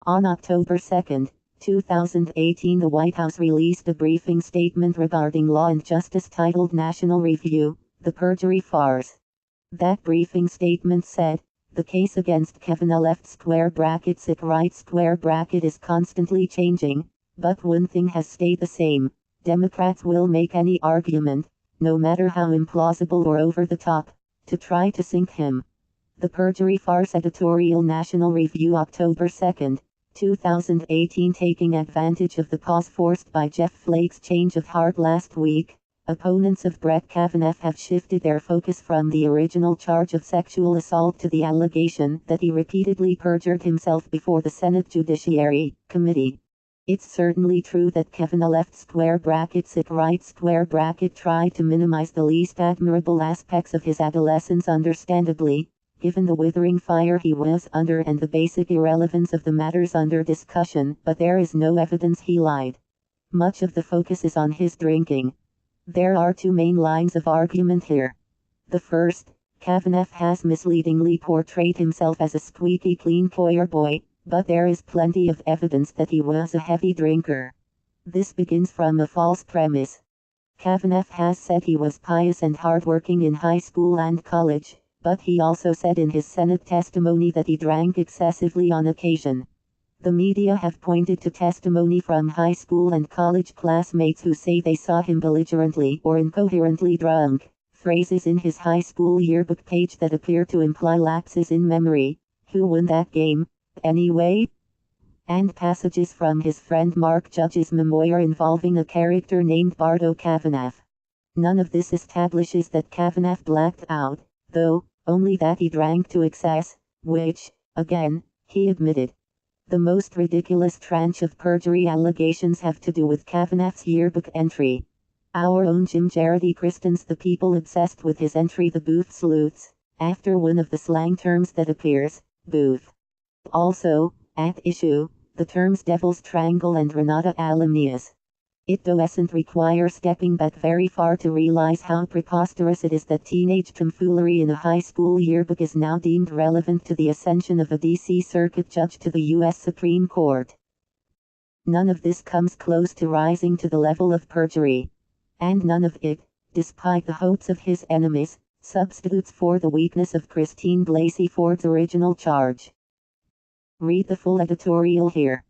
On October 2, 2018, the White House released a briefing statement regarding Law and Justice titled National Review, The Perjury Farce. That briefing statement said, "The case against Kavanaugh is constantly changing, but one thing has stayed the same. Democrats will make any argument, no matter how implausible or over the top, to try to sink him." The Perjury Farce editorial, National Review, October 2, 2018. Taking advantage of the pause forced by Jeff Flake's change of heart last week, opponents of Brett Kavanaugh have shifted their focus from the original charge of sexual assault to the allegation that he repeatedly perjured himself before the Senate Judiciary Committee. It's certainly true that Kavanaugh tried to minimize the least admirable aspects of his adolescence, understandably, given the withering fire he was under and the basic irrelevance of the matters under discussion, but there is no evidence he lied. Much of the focus is on his drinking. There are two main lines of argument here. The first, Kavanaugh has misleadingly portrayed himself as a squeaky clean choir boy, but there is plenty of evidence that he was a heavy drinker. This begins from a false premise. Kavanaugh has said he was pious and hardworking in high school and college, but he also said in his Senate testimony that he drank excessively on occasion. The media have pointed to testimony from high school and college classmates who say they saw him belligerently or incoherently drunk, phrases in his high school yearbook page that appear to imply lapses in memory, "Who won that game, anyway?" and passages from his friend Mark Judge's memoir involving a character named Bardo Kavanaugh. None of this establishes that Kavanaugh blacked out, though, only that he drank to excess, which, again, he admitted. The most ridiculous tranche of perjury allegations have to do with Kavanaugh's yearbook entry. Our own Jim Jarrett christens the people obsessed with his entry the Booth Sleuths, after one of the slang terms that appears, Booth. Also, at issue, the terms Devil's Triangle and Renata Alumnius. It doesn't require stepping back very far to realize how preposterous it is that teenage tomfoolery in a high school yearbook is now deemed relevant to the ascension of a D.C. Circuit judge to the U.S. Supreme Court. None of this comes close to rising to the level of perjury. And none of it, despite the hopes of his enemies, substitutes for the weakness of Christine Blasey Ford's original charge. Read the full editorial here.